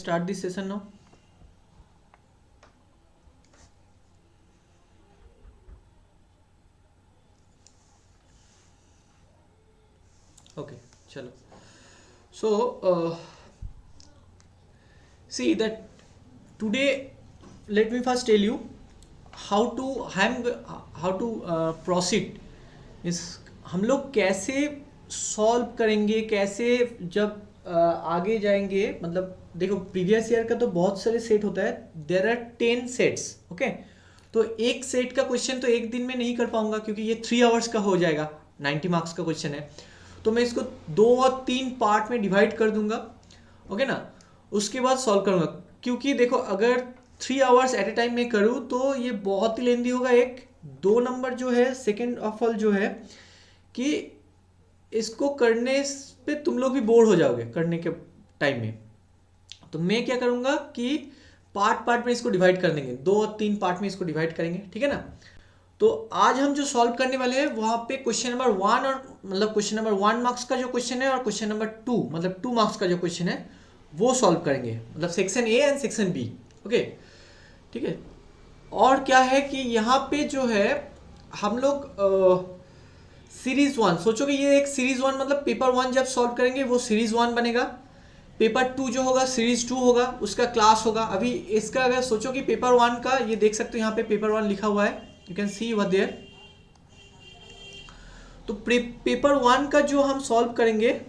Start this session now. Okay, chalo. So see that today, let me first tell you how to proceed. इस हम लोग कैसे solve करेंगे, कैसे जब आगे जाएंगे. मतलब देखो, प्रीवियस ईयर का तो बहुत सारे सेट होता है. There are 10 sets. ओके, तो एक सेट का क्वेश्चन तो एक दिन में नहीं कर पाऊंगा क्योंकि ये 3 आवर्स का हो जाएगा. 90 मार्क्स का क्वेश्चन है, तो मैं इसको 2 और 3 पार्ट में डिवाइड कर दूंगा. ओके ना, उसके बाद सॉल्व करूंगा. क्योंकि देखो, अगर 3 आवर्स एट ए टाइम में करूँ तो ये बहुत ही लेंदी होगा. एक 2 नंबर जो है, सेकेंड ऑफ ऑल जो है कि इसको करने पे तुम लोग भी बोर हो जाओगे करने के टाइम में. तो मैं क्या करूंगा कि पार्ट पार्ट में इसको डिवाइड कर देंगे. 2 और 3 पार्ट में इसको डिवाइड करेंगे, ठीक है ना. तो आज हम जो सॉल्व करने वाले हैं वहां पे क्वेश्चन नंबर 1 और मतलब क्वेश्चन नंबर 1 मार्क्स का जो क्वेश्चन है और क्वेश्चन नंबर 2 मतलब 2 मार्क्स का जो क्वेश्चन है वो सॉल्व करेंगे. मतलब section A and section B. Okay, ठीक है. और क्या है कि यहाँ पे जो है हम लोग सीरीज 1 सोचो कि ये एक सीरीज 1 मतलब पेपर 1 जब सॉल्व करेंगे वो सीरीज 1 बनेगा. पेपर 2 जो होगा सीरीज 2 होगा, उसका क्लास होगा. अभी इसका अगर सोचो कि पेपर 1 का, ये देख सकते हो यहाँ पे पेपर 1 लिखा हुआ है, you can see over there. तो पेपर 1 का जो हम सॉल्व करेंगे,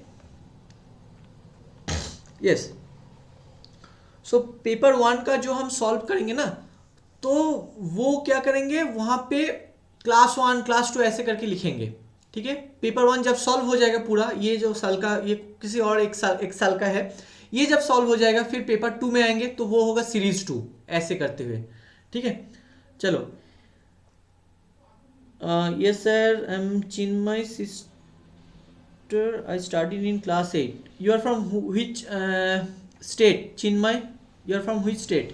यस, सो पेपर 1 का जो हम सॉल्व करेंगे ना, तो वो क्या करेंगे, वहां पे क्लास 1 क्लास 2 ऐसे करके लिखेंगे. ठीक है, पेपर 1 जब सॉल्व हो जाएगा पूरा, ये जो साल का, ये किसी और एक साल का है, ये जब सॉल्व हो जाएगा फिर पेपर 2 में आएंगे तो वो होगा सीरीज 2, ऐसे करते हुए. ठीक है, चलो. Yes sir, I am Chinmay sister, I studied in class 8. You are from which state, Chinmay? You are from which state?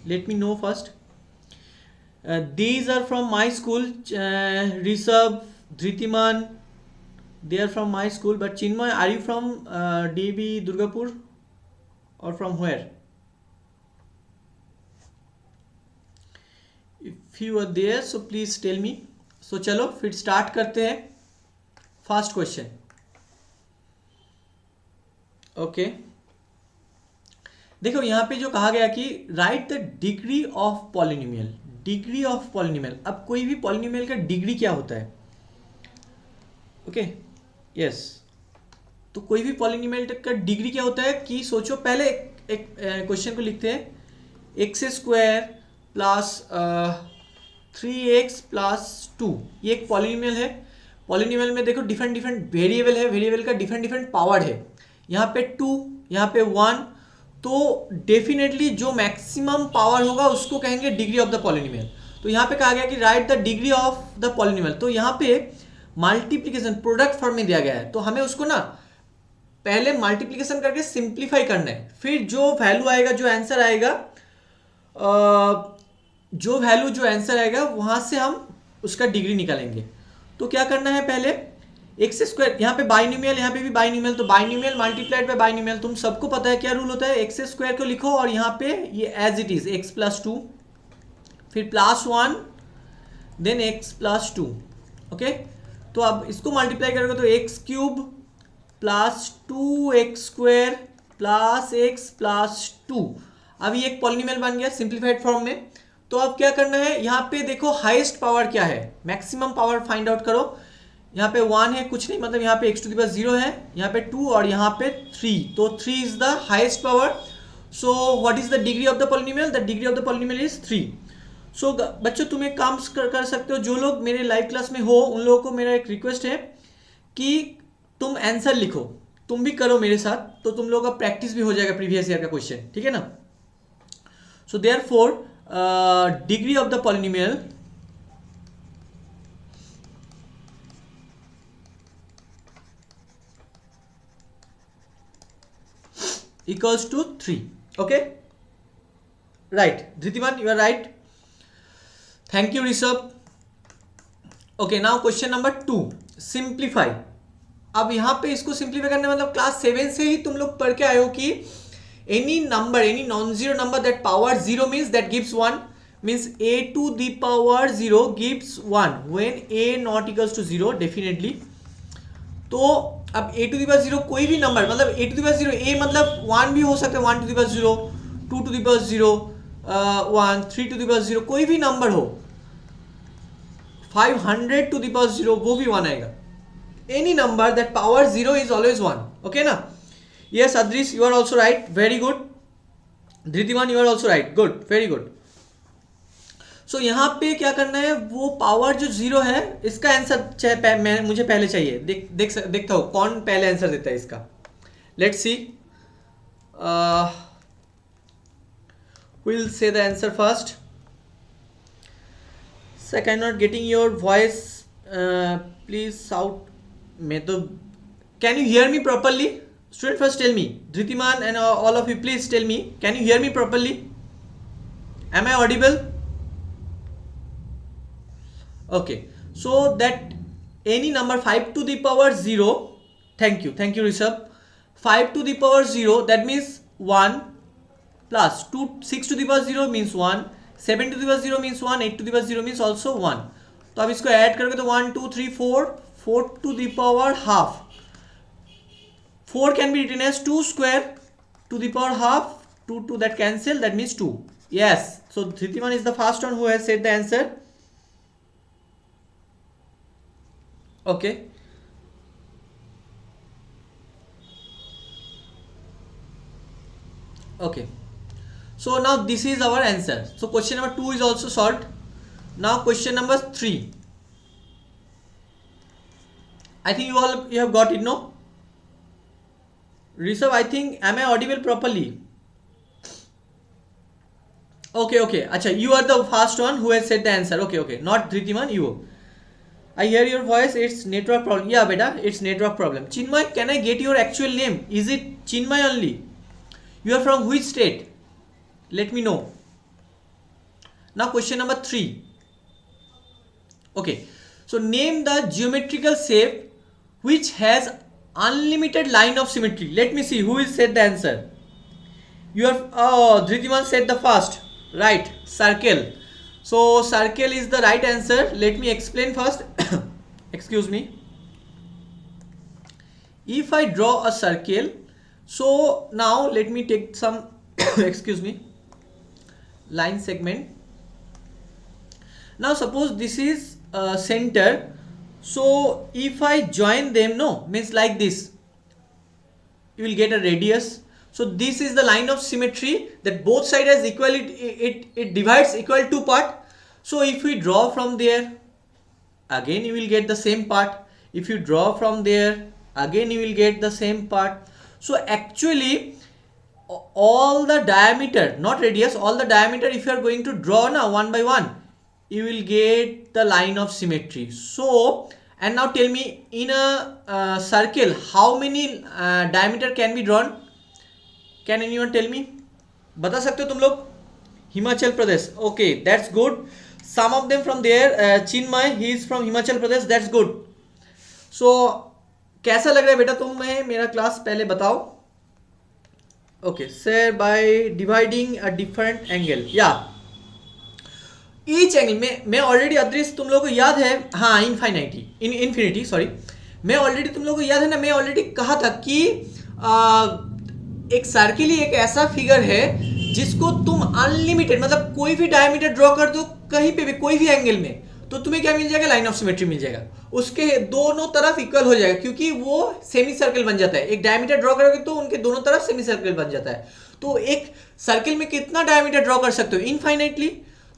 Let me know first. These are from my school. Rishabh, Dhritiman, they are from my school. But Chinmay, are you from DB Durgapur or from where? If you are there, so please tell me. So चलो फिर start करते हैं. First question. Okay, देखो यहाँ पे जो कहा गया कि right the degree of polynomial. Degree of polynomial. अब कोई भी पॉलिनोमियल का डिग्री क्या होता है? ओके, यस, तो कोई भी पॉलिनोमियल का डिग्री क्या होता है कि सोचो, पहले एक क्वेश्चन को लिखते हैं. X square plus 3x plus 2, ये एक पॉलिनोमियल है. पॉलिनोमियल में देखो डिफरेंट डिफरेंट वेरिएबल है, वेरिएबल का डिफरेंट डिफरेंट पावर है. यहाँ पे 2, यहाँ पे 1, तो डेफिनेटली जो मैक्सिमम पावर होगा उसको कहेंगे डिग्री ऑफ द पॉलिनोमियल. तो यहाँ पे कहा गया कि right the degree of the polynomial. तो यहाँ पे मल्टीप्लिकेशन प्रोडक्ट फॉर्म में दिया गया है, तो हमें उसको ना पहले मल्टीप्लिकेशन करके सिंप्लीफाई करना है. फिर जो वैल्यू आएगा, जो आंसर आएगा, जो आंसर आएगा वहां से हम उसका डिग्री निकालेंगे. तो क्या करना है, पहले एक्स स्क्वायर, यहाँ पे बाइनोमियल, यहाँ पे भी बाइनोमियल, तो बाइनोमियल मल्टीप्लाइड बाय बाइनोमियल. तुम सबको पता है क्या रूल होता है. एक्स स्क्वायर को लिखो और यहाँ पे ये as it is x plus 2, फिर plus 1, then x plus 2. Okay, तो अब इसको मल्टीप्लाई करोगे तो x cube plus 2x square plus x plus 2. अब ये एक पॉलिनोमियल बन गया सिंप्लीफाइड फॉर्म में. तो अब क्या करना है, यहाँ पे देखो हाईएस्ट पावर क्या है, मैक्सिमम पावर फाइंड आउट करो. यहाँ पे 1 है, कुछ नहीं, मतलब यहाँ पे x टू द पावर 0 है, यहाँ पे 2 और यहाँ पे 3, तो 3 is the highest power. So what is the degree of the polynomial? The degree of the polynomial is 3. सो बच्चों, तुम एक काम कर सकते हो. जो लोग मेरे लाइव क्लास में हो उन लोगों को मेरा एक रिक्वेस्ट है कि तुम आंसर लिखो. तुम भी करो मेरे साथ, तो तुम लोगों का प्रैक्टिस भी हो जाएगा प्रीवियस ईयर का क्वेश्चन. ठीक है ना. So therefore degree of the polynomial equals to 3. Okay, right, Dhritiman, you are right. Thank you, Rishabh. Okay, now question number 2, simplify. अब यहाँ पे इसको सिंप्लीफाई करने मतलब क्लास 7 से ही तुम लोग पढ़ के आए हो कि any number, any non-zero number that power 0 means that gives 1, means a to the power 0 gives 1 when a not equals to 0 definitely. तो अब a to the power 0 कोई भी नंबर, मतलब a to the power 0, a मतलब 1 भी हो सकता है, 1 to the power 0, 2 to the power 0, 1, 3 to the power 0, कोई भी नंबर हो, 500 to the power 0 वो भी 1 आएगा. Any number that power 0 is always 1. Okay ना? Yes Adrish, you are also right. Very good. Dhritiman, you are also right. Good. Very good. So यहाँ पे क्या करना है, वो पावर जो 0 है इसका आंसर मुझे पहले चाहिए. देखता हूँ कौन पहले आंसर देता है इसका. Let's see. Who will say the answer first? Sir, I'm not getting your voice. Please shout. मैं तो, can you hear me properly? Student, first tell me. Dhritiman and all of you, please tell me. Can you hear me properly? Am I audible? Okay. So that any number 5 to the power 0. Thank you, Rishabh. 5 to the power 0. That means 1 plus 6 to the power 0 means 1. 7 to the power 0 means 1. 8 to the power 0 means also 1. तो अब इसको add करोगे तो 1 2 3 4 to the power half. 4 can be written as 2 square to the power half. 2 that cancel, that means 2. Yes. So Dhritiman is the first one who has said the answer. Okay. Okay. So now this is our answer. So question number 2 is also solved. Now question number 3. I think you have got it, no? Rishabh, I think, am I audible properly? Okay. Acha, you are the first one who has said the answer. Okay. Not Dhritiman, you. I hear your voice. It's network problem. Yeah, beta, it's network problem. Chinmay, can I get your actual name? Is it Chinmay only? You are from which state? Let me know. Now question number 3. Okay. So name the geometrical shape which has unlimited line of symmetry. Let me see who will said the answer. You have, Dhritiman said the first, right? Circle. So circle is the right answer. Let me explain first. Excuse me. If I draw a circle, so now let me take some excuse me, line segment. Now suppose this is center. So if I join them, no, means like this, you will get a radius. So this is the line of symmetry that both sides has equal, it divides equal to part. So if we draw from there, again you will get the same part. If you draw from there, again you will get the same part. So actually all the diameter, not radius, all the diameter, if you are going to draw now one by one, you will get the line of symmetry. So, and now tell me, in a circle, how many diameter can be drawn? Can anyone tell me? बता सकते हो तुम लोग? Himachal Pradesh. Okay, that's good. Some of them from there. Chinmay, he is from Himachal Pradesh. That's good. So, कैसा लग रहा है बेटा तुम्हें मेरा क्लास, पहले बताओ. Okay, sir, by dividing a different angle. Yeah. Each angle में मैं ऑलरेडी, अदृश्य तुम लोगों को याद है, हाँ, इन्फिनिटी सॉरी, मैं ऑलरेडी तुम लोगों को याद है ना, मैं ऑलरेडी कहा था कि एक सर्किल ही एक ऐसा फिगर है जिसको तुम अनलिमिटेड, मतलब कोई भी डायमीटर ड्रॉ कर दो कहीं पे भी कोई भी एंगल में, तो तुम्हें क्या मिल जाएगा, लाइन ऑफ सिमेट्री मिल जाएगा, उसके दोनों तरफ इक्वल हो जाएगा, क्योंकि वो सेमी सर्कल बन जाता है. एक डायमीटर ड्रॉ करोगे तो उनके दोनों तरफ सेमी सर्कल बन जाता है. तो एक सर्किल में कितना डायमीटर ड्रॉ कर सकते हो, infinitely.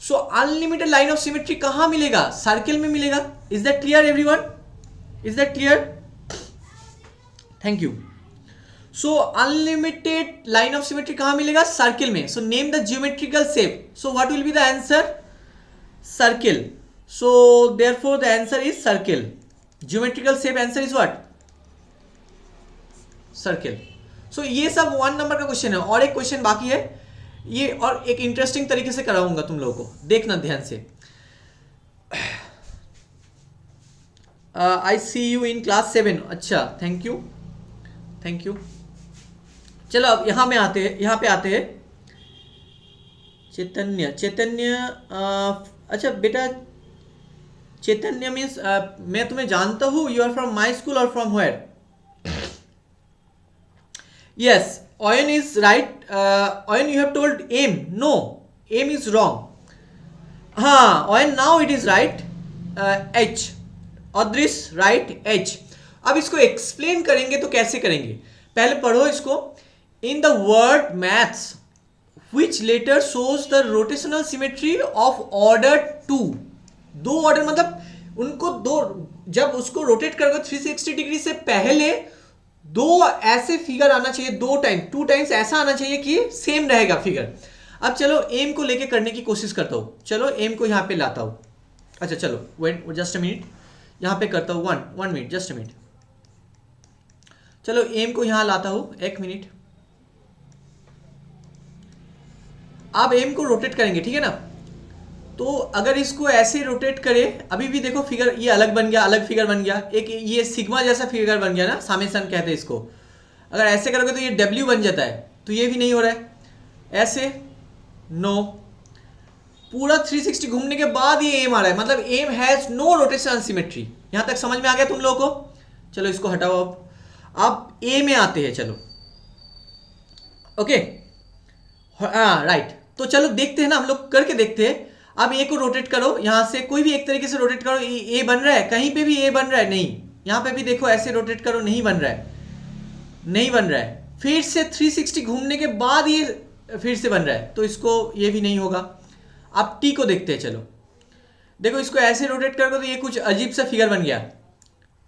So unlimited line of symmetry कहां मिलेगा, सर्किल में मिलेगा. Is that clear everyone? Is that clear? Thank you. So unlimited line of symmetry कहां मिलेगा, सर्किल में. So name the geometrical shape. So what will be the answer, circle. So therefore the answer is circle. Geometrical shape answer is what? Circle. So ये सब 1 number का question है. और एक question बाकी है ये, और एक इंटरेस्टिंग तरीके से कराऊंगा तुम लोगों को, देखना ध्यान से. I see you in class 7. अच्छा, थैंक यू. चलो अब यहाँ में आते हैं, यहाँ पे आते हैं। चैतन्य, चैतन्य अच्छा बेटा, चैतन्य मीन्स मैं तुम्हें जानता हूँ, you are from my school और from where? Yes, Oyan is right. Oyan, you have told aim. No, aim is wrong. हाँ Oyan, now it is right. H. Adris right H. अब इसको एक्सप्लेन करेंगे तो कैसे करेंगे, पहले पढ़ो इसको। In the word maths which letter shows the rotational symmetry of order 2? दो ऑर्डर मतलब उनको दो, जब उसको रोटेट करोगे 360 डिग्री से पहले दो ऐसे फिगर आना चाहिए, दो टाइम, टू टाइम्स ऐसा आना चाहिए कि सेम रहेगा फिगर। अब चलो एम को लेके करने की कोशिश करता हूँ। चलो एम को यहाँ पे लाता हूँ। अच्छा चलो वेट जस्ट अ मिनट, यहाँ पे करता हूँ one minute, just a minute. चलो एम को यहाँ लाता हूँ, एक मिनट। आप एम को रोटेट करेंगे, ठीक है ना? तो अगर इसको ऐसे रोटेट करे, अभी भी देखो फिगर ये अलग बन गया, अलग फिगर बन गया, एक ये सिग्मा जैसा फिगर बन गया ना, सामेसन कहते हैं इसको। अगर ऐसे करोगे तो ये डब्ल्यू बन जाता है, तो ये भी नहीं हो रहा है ऐसे, नो। पूरा 360 घूमने के बाद ये एम आ रहा है, मतलब M has no rotational symmetry. यहां तक समझ में आ गया तुम लोगों को? चलो इसको हटाओ। अब ए में आते हैं, चलो ओके, हाँ राइट। तो चलो देखते हैं ना, हम लोग करके देखते हैं। अब ए को रोटेट करो, यहां से कोई भी एक तरीके से रोटेट करो। ए बन रहा है, कहीं पे भी ए बन रहा है? नहीं। यहां पे भी देखो ऐसे रोटेट करो, नहीं बन रहा है, नहीं बन रहा है। फिर से 360 घूमने के बाद ये फिर से बन रहा है, तो इसको ये भी नहीं होगा। अब टी को देखते हैं, चलो देखो इसको ऐसे रोटेट करोगे तो ये कुछ अजीब सा फिगर बन गया,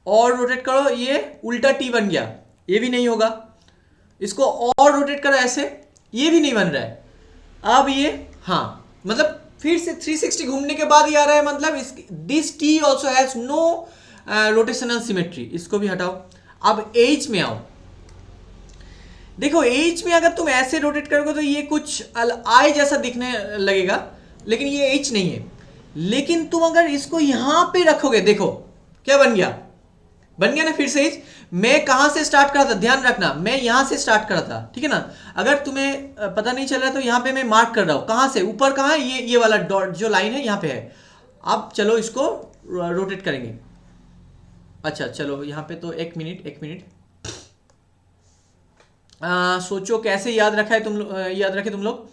और रोटेट करो ये उल्टा टी बन गया, ये भी नहीं होगा। इसको और रोटेट करो ऐसे, ये भी नहीं बन रहा है। अब ये हाँ, मतलब फिर से 360 घूमने के बाद ये आ रहा है, मतलब this T also has no rotational symmetry. इसको भी हटाओ। अब एच में आओ, देखो एच में अगर तुम ऐसे रोटेट करोगे तो ये कुछ आई जैसा दिखने लगेगा, लेकिन ये एच नहीं है। लेकिन तुम अगर इसको यहां पे रखोगे, देखो क्या बन गया, बन गया ना फिर से एच। मैं कहां से स्टार्ट करा था, ध्यान रखना, मैं यहां से स्टार्ट करा था, ठीक है ना? अगर तुम्हें पता नहीं चल रहा तो यहां पे मैं मार्क कर रहा हूं, कहां से, ऊपर कहां है, ये वाला डॉट जो लाइन है यहां पे है। अब चलो इसको रोटेट करेंगे। अच्छा चलो यहां पे तो एक मिनट सोचो कैसे याद रखा है याद रखे तुम लोग।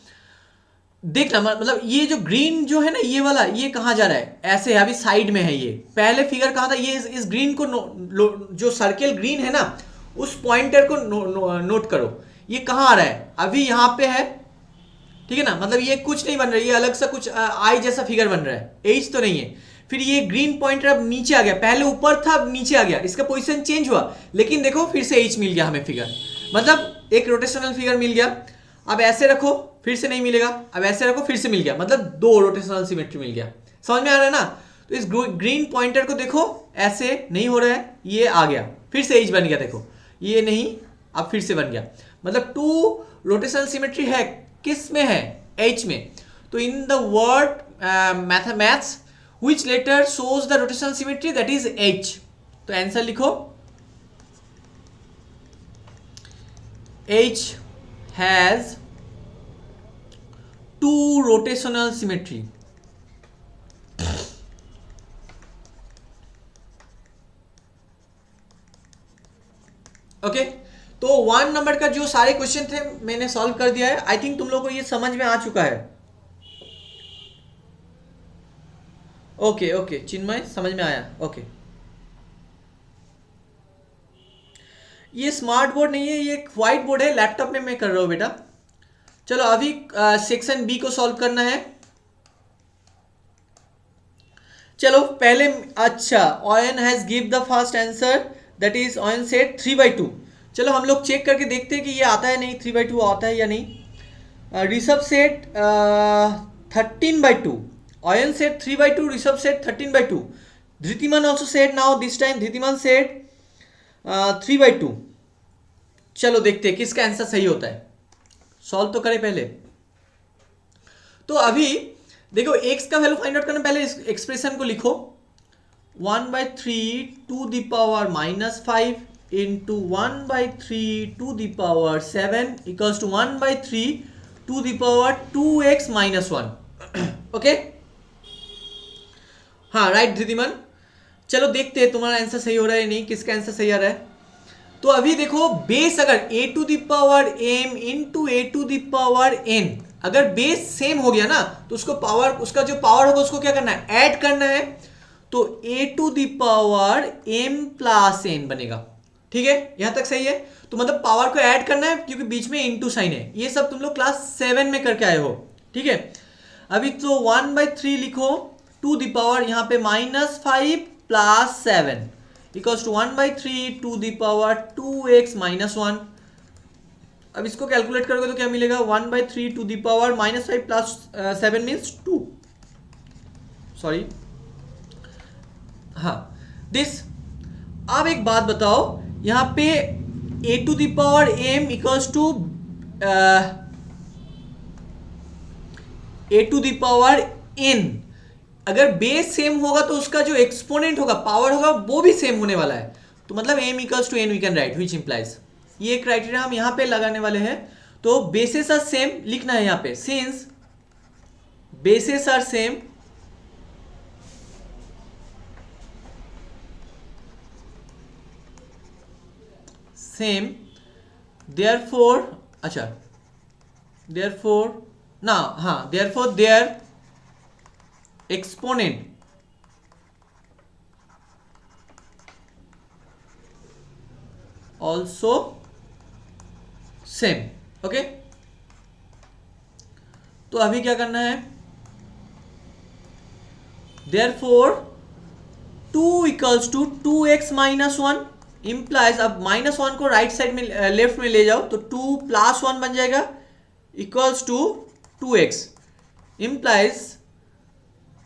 देखना, मतलब ये जो ग्रीन जो है ना, ये वाला, ये कहाँ जा रहा है, ऐसे है, अभी साइड में है। ये पहले फिगर कहाँ था, ये इस ग्रीन को जो सर्किल ग्रीन है ना, उस पॉइंटर को नोट करो, ये कहाँ आ रहा है, अभी यहाँ पे है, ठीक है ना? मतलब ये कुछ नहीं बन रहा है, ये अलग सा कुछ आई जैसा फिगर बन रहा है, एच तो नहीं है। फिर ये ग्रीन पॉइंटर अब नीचे आ गया, पहले ऊपर था अब नीचे आ गया, इसका पोजीशन चेंज हुआ, लेकिन देखो फिर से एच मिल गया हमें फिगर, मतलब एक रोटेशनल फिगर मिल गया। अब ऐसे रखो, फिर से नहीं मिलेगा, अब ऐसे रखो, फिर से मिल गया, मतलब दो रोटेशनल सिमेट्री मिल गया। समझ में आ रहा है ना? तो इस ग्रीन पॉइंटर को देखो, ऐसे नहीं हो रहा है, ये आ गया, फिर से एच बन गया, देखो ये नहीं, अब फिर से बन गया, मतलब टू रोटेशनल सिमेट्री है, किस में है, एच में। तो in the word maths which letter shows the rotational symmetry, that is H। तो आंसर लिखो, H has two rotational symmetry। Okay, तो 1 नंबर का जो सारे क्वेश्चन थे मैंने सॉल्व कर दिया है। आई थिंक तुम लोगों को ये समझ में आ चुका है। ओके ओके चिन्मय, समझ में आया, ओके। ये स्मार्ट बोर्ड नहीं है, ये एक व्हाइट बोर्ड है, लैपटॉप में मैं कर रहा हूं बेटा। चलो अभी सेक्शन बी को सॉल्व करना है। चलो पहले, अच्छा ion has give the first answer, that is ion said 3/2। चलो हम लोग चेक करके देखते हैं कि ये आता है नहीं, 3/2 आता है या नहीं। Rishabh said 13/2, Oyan said 3/2, Rishabh said 13/2. Dhritiman also said, now this time Dhritiman said 3/2। चलो देखते हैं किसका आंसर सही होता है, सॉल्व तो करें पहले। तो अभी देखो x का वैल्यू फाइंड आउट करना, पहले इस एक्सप्रेशन को लिखो, 1/3 to the power -5 into 1/3 to the power 7 equals to 1/3 to the power 2x minus 1। Okay, हाँ राइट धृतिमान। चलो देखते हैं तुम्हारा आंसर सही हो रहा है नहीं, किसका आंसर सही आ रहा है। तो अभी देखो बेस अगर a to the power m into a to the power n, अगर बेस सेम हो गया ना तो उसको पावर, उसका जो पावर होगा उसको क्या करना है, ऐड करना है। तो a to the power m plus n बनेगा। ठीक है, यहां तक सही है। तो मतलब पावर को ऐड करना है क्योंकि बीच में इंटू साइन है। ये सब तुम लोग क्लास 7 में करके आए हो। ठीक है, अभी तो 1/3 लिखो टू द पावर यहाँ पे -5 plus 7 equals to 1/3 to the power 2x minus 1। अब इसको कैलकुलेट करोगे तो क्या मिलेगा, 1/3 to the power -5 plus 7 means 2, sorry हाँ दिस। अब एक बात बताओ, यहाँ पे a to the power m equals to a to the power n, अगर बेस सेम होगा तो उसका जो एक्सपोनेंट होगा, पावर होगा, वो भी सेम होने वाला है। तो मतलब m equals to n we can write, which implies, ये क्राइटेरिया हम यहाँ पे लगाने वाले हैं। तो बेसेस आर सेम लिखना है यहाँ पे, since bases are same same therefore, अच्छा देयरफॉर ना, हाँ therefore their exponent also same. Okay, तो अभी क्या करना है, therefore 2 equals to 2x minus 1 implies, अब -1 को राइट साइड में लेफ्ट में ले जाओ तो 2 प्लस 1 बन जाएगा equals to 2x implies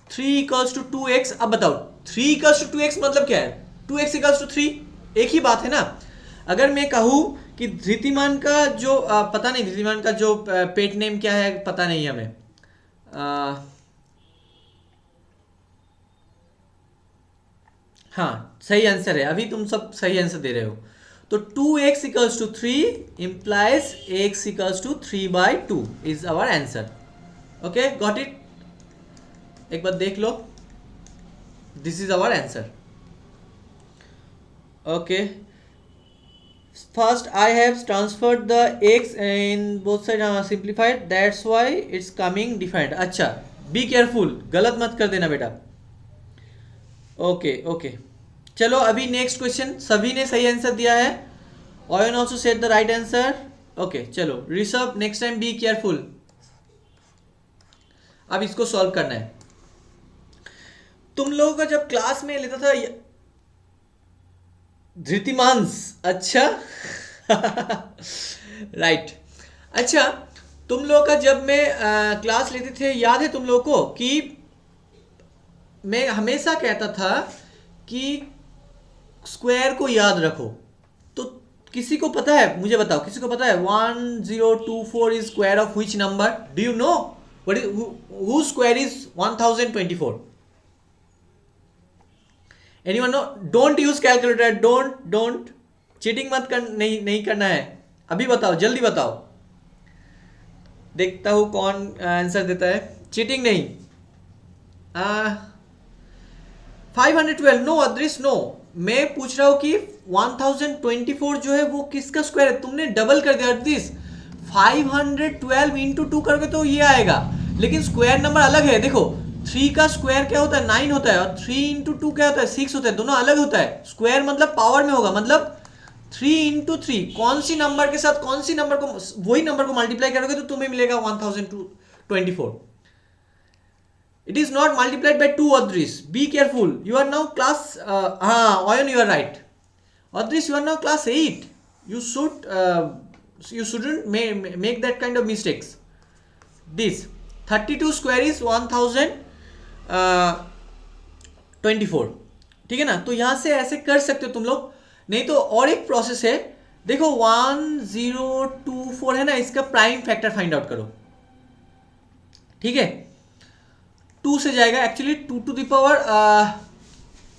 3 equals to 2x। अब बताओ 3 इक्वल्स टू 2x मतलब क्या है, 2x इक्वल्स टू 3, एक ही बात है ना। अगर मैं कहूँ कि धृतिमान का जो पता नहीं, धृतिमान का जो पेट नेम क्या है पता नहीं हमें, हाँ सही आंसर है, अभी तुम सब सही आंसर दे रहे हो। तो 2x equals to 3 implies x equals to 3/2 is our answer. Okay got it, एक बार देख लो, this is our answer. Okay, first I have transferred the x in both side, simplified, that's why it's coming different. अच्छा be careful, गलत मत कर देना बेटा। ओके ओके, चलो अभी नेक्स्ट क्वेश्चन, सभी ने सही आंसर दिया है। Ayan also said the right answer. Okay चलो Rishabh, next time be careful. अब इसको सॉल्व करना है। तुम लोगों का जब क्लास में लेता था धृतिमांस, अच्छा राइट अच्छा, तुम लोगों का जब मैं क्लास लेते थे, याद है तुम लोगों को कि मैं हमेशा कहता था कि स्क्वायर को याद रखो। तो किसी को पता है, मुझे बताओ, किसी को पता है 1024 is square of which number? Do you know what is, who square is 1024? Anyone know? Don't use calculator, don't cheating मत कर, नहीं करना है। अभी बताओ, जल्दी बताओ, देखता हूं कौन आंसर देता है। चीटिंग नहीं। 512, नो अदृश नो। मैं पूछ रहा हूं कि 1024 जो है वो किसका स्क्वायर है? तुमने डबल कर दिया अदृश, 512 इंटू 2 करोगे तो ये आएगा, लेकिन स्क्वायर नंबर अलग है। देखो 3 का स्क्वायर क्या होता है, 9 होता है, और 3 इंटू 2 क्या होता है, 6 होता है, दोनों अलग होता है। स्क्वायर मतलब पावर में होगा, मतलब 3 इंटू 3, कौन सी नंबर के साथ कौन सी नंबर को, वही नंबर को मल्टीप्लाई करोगे तो तुम्हें मिलेगा 1024। It is not multiplied by 2, Adrish. Be careful. You are now class, Oyan, you are right. Adrish, you are now class 8. You shouldn't make that kind of mistakes. This 32 square is 1024. ठीक है ना? तो यहाँ से ऐसे कर सकते हो तुम लोग, नहीं तो और एक प्रोसेस है। देखो 1024 है ना, इसका प्राइम फैक्टर फाइंड आउट करो। ठीक है, 2 से जाएगा, एक्चुअली 2 टू द पावर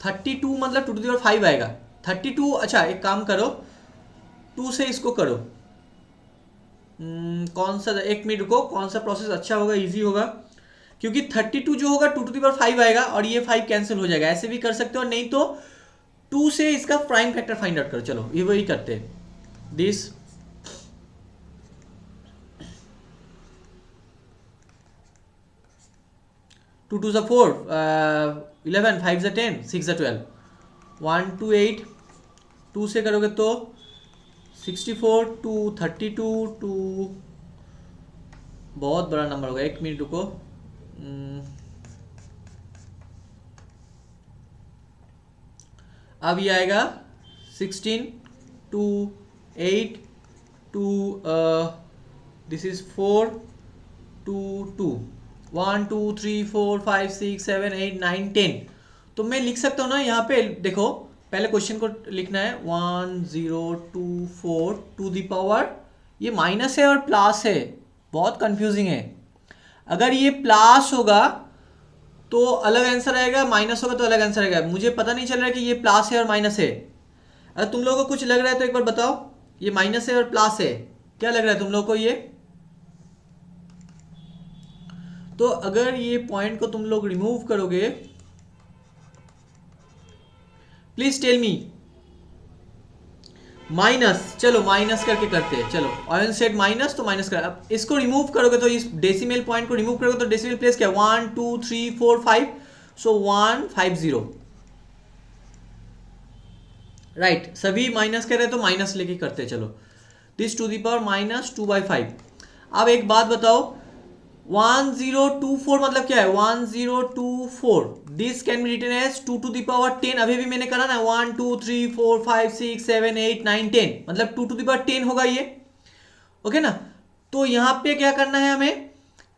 32 मतलब 2 टू द पावर 5 आएगा। 32, अच्छा एक काम करो, 2 से इसको करो। कौन सा, एक मिनट रुको, कौन सा प्रोसेस अच्छा होगा, इजी होगा, क्योंकि 32 जो होगा 2 to the power 5 आएगा और ये 5 कैंसिल हो जाएगा। ऐसे भी कर सकते हो, नहीं तो 2 से इसका प्राइम फैक्टर फाइंड आउट करो। चलो ये वही करते हैं। दिस 2 2 4, 11, 5 10, 6 12, 1 2 8, 2 से करोगे तो 64 टू 32 टू, बहुत बड़ा नंबर होगा, एक मिनट रुको। अब ये आएगा 16 two 8 two, this is 4 two 2, 1 2 3 4 5 6 7 8 9 10। तो मैं लिख सकता हूँ ना यहाँ पे, देखो पहले क्वेश्चन को लिखना है 1 0 2 4 टू दी पावर, ये माइनस है और प्लस है, बहुत कंफ्यूजिंग है। अगर ये प्लस होगा तो अलग आंसर आएगा, माइनस होगा तो अलग आंसर आएगा। मुझे पता नहीं चल रहा है कि ये प्लस है और माइनस है। अगर तुम लोगों को कुछ लग रहा है तो एक बार बताओ, ये माइनस है और प्लस है, क्या लग रहा है तुम लोगों को ये? तो अगर ये पॉइंट को तुम लोग रिमूव करोगे, प्लीज टेल मी। माइनस, चलो माइनस करके करते हैं। चलो ऑयन सेट माइनस, तो माइनस कर, अब इसको रिमूव करोगे तो इस डेसिमल पॉइंट को रिमूव करोगे तो डेसिमल प्लेस क्या, 1 2 3 4 5, सो 150, राइट। सभी माइनस कर रहे हैं तो माइनस लेके करते हैं। चलो this to the power minus 2/5। अब एक बात बताओ, 1024 मतलब क्या है, 1024, this can be written as 2 to the power 10। अभी भी मैंने करा ना 1 2 3 4 5 6 7 8 9 10, मतलब 2 to the power 10 होगा ये, ओके ना। तो यहाँ पे क्या करना है हमें,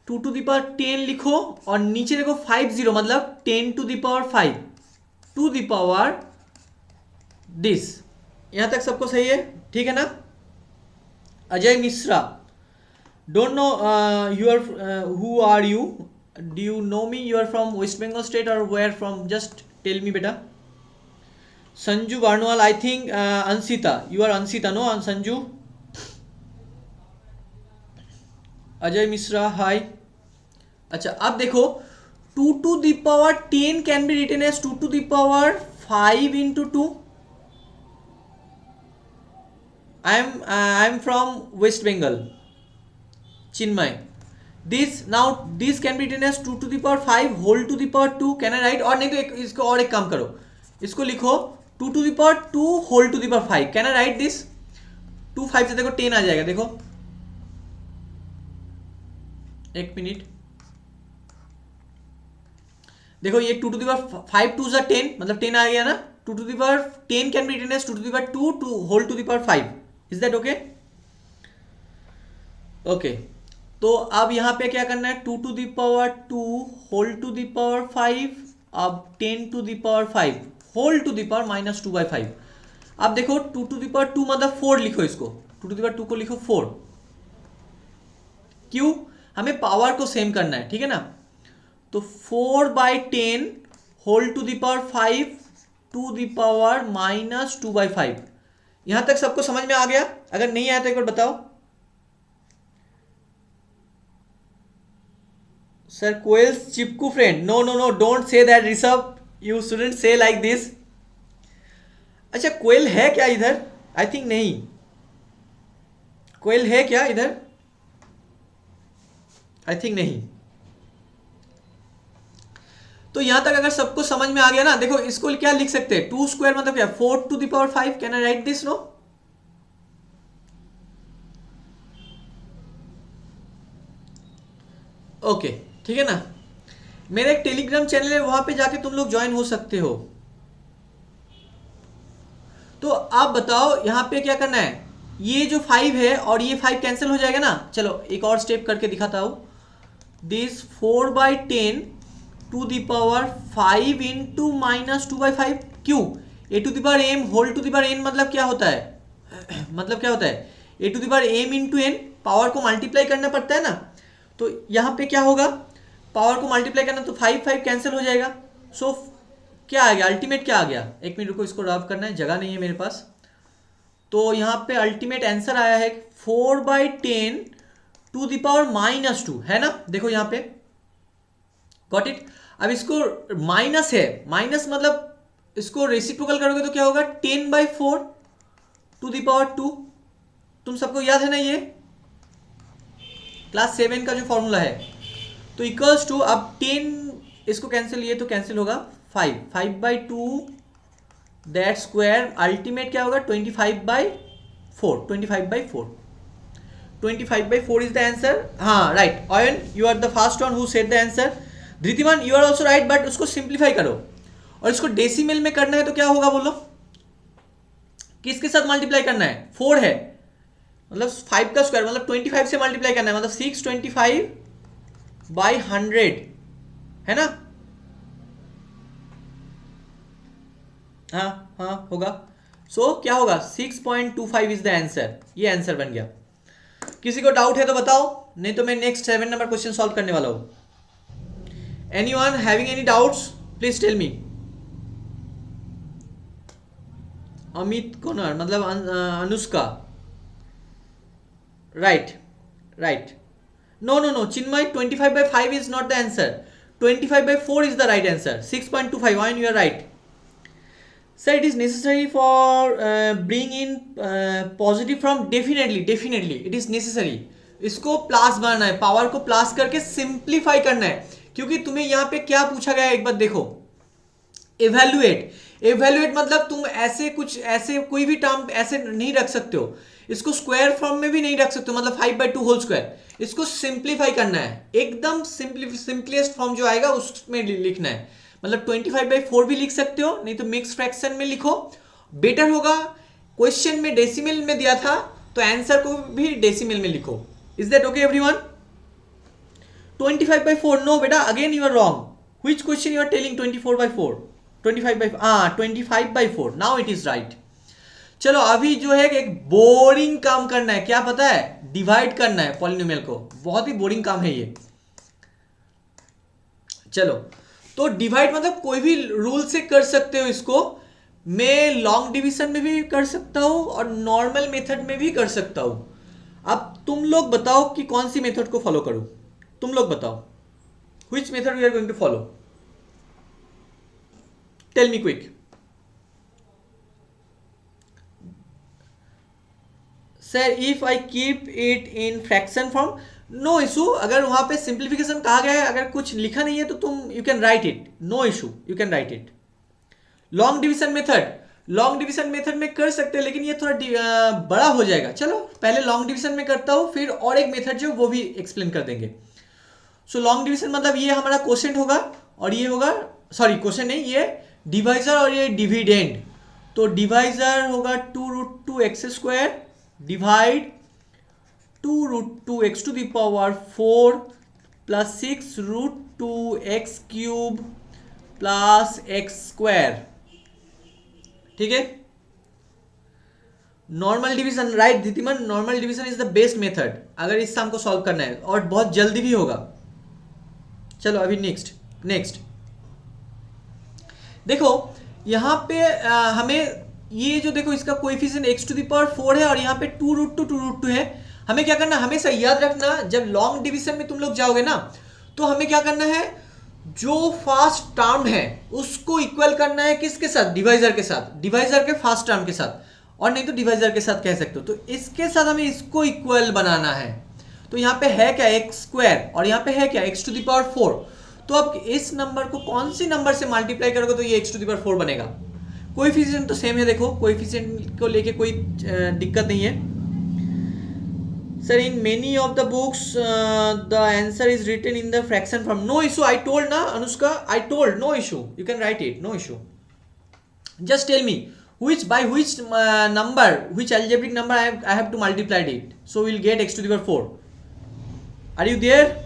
2 to the power 10 लिखो और नीचे देखो 50, मतलब 10 to the power 5 to the power this. यहां तक सबको सही है, ठीक है ना। Ajay Mishra, don't know you are who are you, do you know me, you are from West Bengal state or where from, just tell me beta। Sanju Barnwal, I think Ansita, you are Ansita, no Sanju। Ajay Mishra हाय। अच्छा अब देखो 2 to the power 10 can be written as 2 to the power 5 into 2। I am from West Bengal, Chinmay। This now this can be written as 2 to the power 5 whole to the power 2, can I write? और नहीं तो इसको और एक काम करो, इसको लिखो 2 to the power 2 whole to the power 5, can I write this? 2 5 से देखो 10 आ जाएगा, देखो एक मिनट, देखो ये 2 to the power 5 2 जा 10, मतलब 10 आ गया ना। 2 to the power 10 can be written as 2 to the power 2 to whole to the power 5, is that okay? Okay तो अब यहाँ पे क्या करना है, 2 to the power 2 whole to the power 5, अब 10 to the power 5 whole to the power minus 2/5। अब देखो 2 to the power 2 मतलब 4 लिखो, इसको 2 to the power 2 को लिखो 4, क्यों, हमें पावर को सेम करना है, ठीक है ना। तो 4/10 whole to the power 5 to the power minus 2/5। यहां तक सबको समझ में आ गया? अगर नहीं आया तो एक बार बताओ। Sir, Koel's Chipku friend, no, don't say that Rishabh, you shouldn't say like this। अच्छा कोयल है क्या इधर? आई थिंक नहीं, कोयल है क्या इधर? आई थिंक नहीं। तो यहां तक अगर सबको समझ में आ गया ना, देखो इसको क्या लिख सकते हैं, 2 स्क्वायर मतलब क्या, 4 to the power 5, can I write this, no? Okay ठीक है ना। मेरा एक टेलीग्राम चैनल है, वहां पे जाके तुम लोग ज्वाइन हो सकते हो। तो आप बताओ यहां पे क्या करना है, ये जो 5 है और ये 5 कैंसिल हो जाएगा ना। चलो एक और स्टेप करके दिखाता हूं, this 4/10 to the power 5 into minus 2/5, क्यों, A to the power M whole to the power N मतलब क्या होता है मतलब क्या होता है, A to the power M into N, power को मल्टीप्लाई करना पड़ता है ना। तो यहाँ पे क्या होगा, पावर को मल्टीप्लाई करना, तो 5 5 कैंसिल हो जाएगा। सो क्या आ गया, अल्टीमेट क्या आ गया, एक मिनट रुको, इसको रब करना है, जगह नहीं है मेरे पास। तो यहाँ पे अल्टीमेट आंसर आया है 4/10 टू द पावर -2, है ना, देखो यहाँ पे, गॉट इट। अब इसको माइनस है, माइनस मतलब इसको रेसिप्रोकल करोगे तो क्या होगा, 10/4 टू द पावर 2। तुम सबको याद है ना ये क्लास 7 का जो फॉर्मूला है। तो इक्वल्स टू, अब 10 इसको कैंसिल, ये तो कैंसिल होगा, 5/2 दैट स्क्वायर, अल्टीमेट क्या होगा 25/4, 25/4 इज द आंसर। हाँ right, Ayan you are the first one who said the answer. Dhritiman you are also right, but उसको सिंप्लीफाई करो और इसको डेसिमल में करना है तो क्या होगा बोलो, किसके साथ मल्टीप्लाई करना है, 4 है मतलब 5 का स्क्वायर, मतलब 25 से मल्टीप्लाई करना है, मतलब 625/100, है ना। हाँ हाँ होगा। सो क्या होगा, 6.25 इज द आंसर, ये आंसर बन गया। किसी को डाउट है तो बताओ, नहीं तो मैं नेक्स्ट 7 नंबर क्वेश्चन सॉल्व करने वाला हूं। Anyone having any doubts please tell me. Amit Konar मतलब Anushka, right right, no Chinmay, 25/5 is not the answer, 25/4 is the right answer, 6.25, and you are right. Sir, it is necessary for bring in positive from, definitely it is necessary। इसको plus बनाना है, power को plus करके simplify करना है, क्योंकि तुम्हें यहाँ पे क्या पूछा गया है एक बार देखो, एवेल्युएट मतलब तुम ऐसे कुछ, ऐसे कोई भी टर्म ऐसे नहीं रख सकते हो, इसको स्क्वायर फॉर्म में भी नहीं रख सकते हो, मतलब 5/2 होल स्क्वायर, इसको सिंप्लीफाई करना है, एकदम सिंपलेस्ट फॉर्म जो आएगा उसमें लिखना है, मतलब 25/4 भी लिख सकते हो, नहीं तो मिक्स फ्रैक्शन में लिखो, बेटर होगा। क्वेश्चन में डेसिमल में दिया था तो आंसर को भी डेसिमल में लिखो। Is that okay everyone? 25/4, no बेटा, again you are wrong. Which question you are telling 24/4, 25/4, now it is right. चलो अभी जो है एक बोरिंग काम करना है, क्या पता है, डिवाइड करना है पॉलिनोमियल को, बहुत ही बोरिंग काम है ये। चलो तो डिवाइड मतलब कोई भी रूल से कर सकते हो इसको, मैं लॉन्ग डिवीजन में भी कर सकता हूं और नॉर्मल मेथड में भी कर सकता हूं। अब तुम लोग बताओ कि कौन सी मेथड को फॉलो करूं, तुम लोग बताओ, which method we are going to follow, tell me quick. Sir if I keep it in fraction form, no issue, अगर वहां पे सिंप्लीफिकेशन कहा गया है, अगर कुछ लिखा नहीं है तो तुम you can write it, no issue, you can write it. Long division method में कर सकते हैं, लेकिन ये थोड़ा बड़ा हो जाएगा। चलो पहले लॉन्ग डिवीजन में करता हूं, फिर और एक मेथड जो वो भी एक्सप्लेन कर देंगे। सो लॉन्ग डिवीजन मतलब ये हमारा क्वोशिएंट होगा और ये होगा, सॉरी क्वोशिएंट नहीं, ये डिवाइजर और ये डिविडेंड। तो डिवाइजर होगा 2√2x² divide 2√2x to the power 4 plus 6√2x³ plus x², ठीक है। Normal division, right Dhritiman, normal division is the best method अगर इस सम को सॉल्व करना है, और बहुत जल्दी भी होगा। चलो अभी नेक्स्ट देखो, यहां पे हमें ये जो देखो इसका coefficient x to the power 4 है और यहाँ पे 2√2 है। हमें क्या करना, हमेशा याद रखना, जब लॉन्ग डिवीजन में तुम लोग जाओगे ना तो हमें क्या करना है, जो फर्स्ट टर्म है उसको इक्वल करना है किसके साथ, डिवाइजर के साथ, डिवाइजर के फर्स्ट टर्म के साथ, और नहीं तो डिवाइजर के साथ कह सकते हो। तो इसके साथ हमें इसको इक्वल बनाना है। तो यहाँ पे है क्या x² और यहाँ पे है क्या x to the power 4। तो अब इस नंबर को कौन सी नंबर से मल्टीप्लाई करोगे तो ये x to the power 4 बनेगा। कोएफिशिएंट तो सेम है, देखो कोएफिशिएंट को लेके कोई दिक्कत नहीं है। Sir, in many of the books, the answer is written in the fraction form. No issue. I told na, Anushka. I told, no issue. You can write it. No issue. Just tell me by which number, which algebraic number I have to multiply it. So we'll get x to the power 4. Are you there?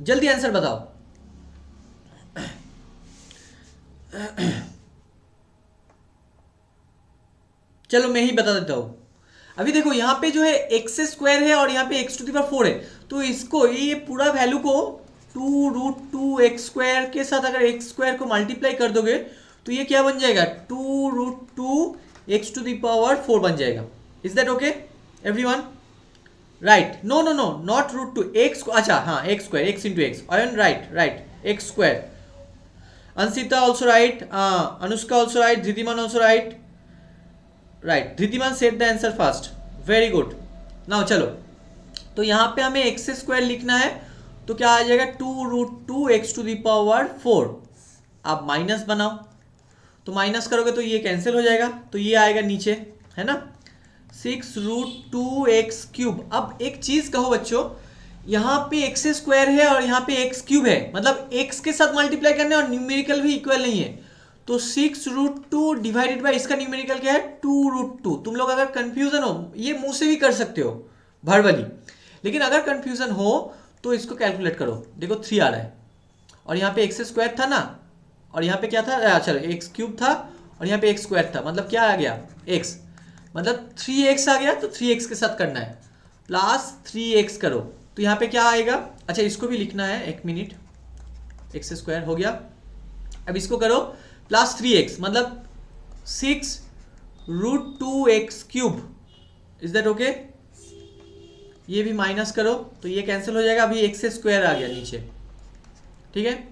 जल्दी answer बताओ। चलो मैं ही बता देता हूं। अभी देखो यहाँ पे जो है x² है और यहाँ पे x to the power 4 है, तो इसको ये पूरा वैल्यू को 2√2x² के साथ अगर x² को मल्टीप्लाई कर दोगे तो ये क्या बन जाएगा, 2√2 x टू द पावर 4 बन जाएगा। Is that okay everyone? Right, no no no, not √2 x, अच्छा हाँ x square, x into x, Ayan right right, x square. Anshita also right, Anushka also right, Dhritiman also right, right, Dhritiman said the answer first, very good. Now चलो, तो यहाँ पे हमें x square लिखना है, तो क्या आ जाएगा 2√2 x टू द पावर 4। आप माइनस बनाओ, तो माइनस करोगे तो ये कैंसिल हो जाएगा, तो ये आएगा नीचे, है ना, 6√2 x क्यूब। अब एक चीज कहो बच्चों, यहाँ पे एक्स स्क्वायर है और यहाँ पे एक्स क्यूब है, मतलब एक्स के साथ मल्टीप्लाई करने और न्यूमेरिकल भी इक्वल नहीं है, तो 6√2 डिवाइडेड बाय इसका न्यूमेरिकल क्या है 2√2। तुम लोग अगर कंफ्यूजन हो, ये मुंह से भी कर सकते हो भरवली, लेकिन अगर कंफ्यूजन हो तो इसको कैलकुलेट करो। देखो 3 आ रहा है और यहाँ पे एक्स स्क्वायर था ना, और यहाँ पे क्या था, चलो एक्स क्यूब था और यहाँ पे एक्स स्क्वायर था, मतलब क्या आ गया एक्स, मतलब 3x आ गया, तो 3x के साथ करना है, प्लस 3x करो, तो यहाँ पे क्या आएगा, अच्छा इसको भी लिखना है, एक मिनट, एक्स स्क्वायर हो गया, अब इसको करो प्लस 3x, मतलब 6√2 x cube. Is that okay? ये भी माइनस करो तो ये कैंसिल हो जाएगा, अभी एक्स स्क्वायर आ गया नीचे, ठीक है।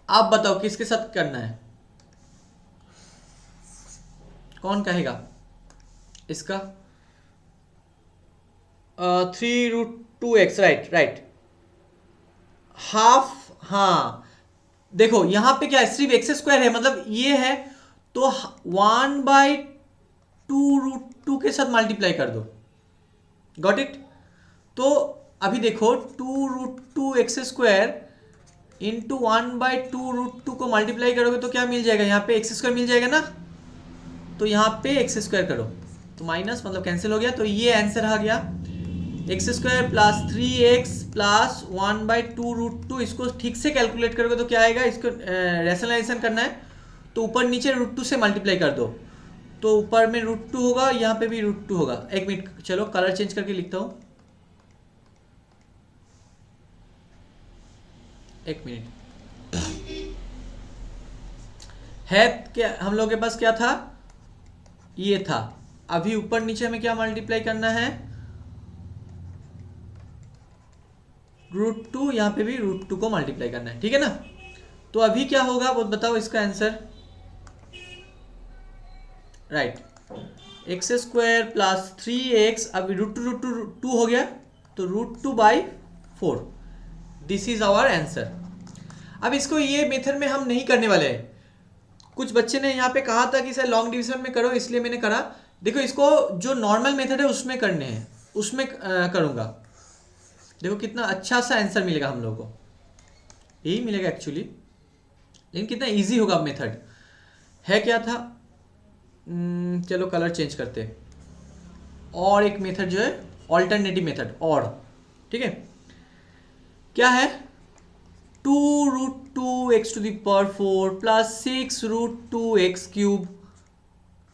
आप बताओ किसके साथ करना है, कौन कहेगा इसका? 3√2x, राइट राइट, हाफ, हाँ देखो यहाँ पे क्या है, सिर्फ एक्स स्क्वायर है, मतलब ये है, तो 1/2√2 के साथ मल्टीप्लाई कर दो, गॉट इट। तो अभी देखो 2√2 एक्स स्क्वायर इंटू 1/2√2 को मल्टीप्लाई करोगे तो क्या मिल जाएगा, यहाँ पे एक्स स्क्वायर मिल जाएगा ना, तो यहाँ पे एक्स स्क्वायर करो तो माइनस, मतलब कैंसिल हो गया, तो ये आंसर आ गया x square plus 3x plus 1/2√2। इसको ठीक से कैलकुलेट करोगे तो क्या आएगा, इसको रैशनलाइजेशन करना है तो ऊपर नीचे √2 से मल्टीप्लाई कर दो, तो ऊपर में √2 होगा, यहाँ पे भी √2 होगा। एक मिनट चलो कलर चेंज करके लिखता हूँ, एक मिनट। है क्या हम लोग के पास, क्या था, ये था, अभी ऊपर नीचे हमें क्या मल्टीप्लाई करना है, √2, यहाँ पे भी √2 को मल्टीप्लाई करना है, ठीक है ना। तो अभी क्या होगा वो बताओ इसका answer, right, x square plus 3x, अभी √2 हो गया, तो √2/4, दिस इज आवर आंसर। अब इसको ये मेथड में हम नहीं करने वाले हैं, कुछ बच्चे ने यहाँ पे कहा था कि सर लॉन्ग डिवीजन में करो, इसलिए मैंने करा। देखो इसको जो नॉर्मल मेथड है उसमें करने हैं, उसमें करूँगा। देखो कितना अच्छा सा आंसर मिलेगा हम लोगों को, यही मिलेगा एक्चुअली, लेकिन कितना इजी होगा मेथड है, क्या था, चलो कलर चेंज करते हैं, और एक मेथड जो है ऑल्टरनेटिव मेथड, और ठीक है, क्या है 2√2 x to the power 4 plus 6√2 x cube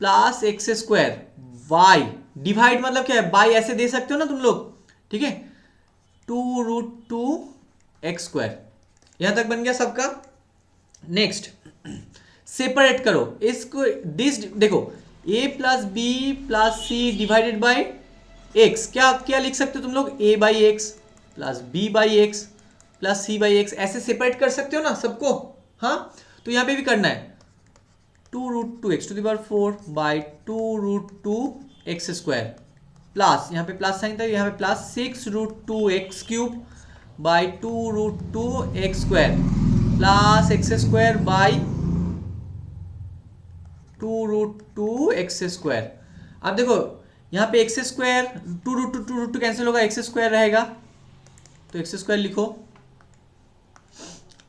plus x square y, divide मतलब क्या है, बाई ऐसे दे सकते हो ना तुम लोग, ठीक है, 2√2 x स्क्वायर, यहां तक बन गया सबका। नेक्स्ट सेपरेट करो इसको, दिस देखो a plus B plus C divided by x, क्या क्या लिख सकते हो तुम लोग, a by x plus B by x plus C by x, ऐसे सेपरेट कर सकते हो ना सबको, हाँ। तो यहाँ पे भी करना है 2√2 x to the power 4 by 2√2 x square plus, यहाँ पे प्लस साइन था, यहाँ पे plus 6√2 x cube by 2√2 x square plus x square by 2√2 x square. अब देखो यहाँ पे एक्स स्क्वायर 2√2 कैंसिल होगा, एक्स स्क्वायर रहेगा, तो एक्स स्क्वायर लिखो।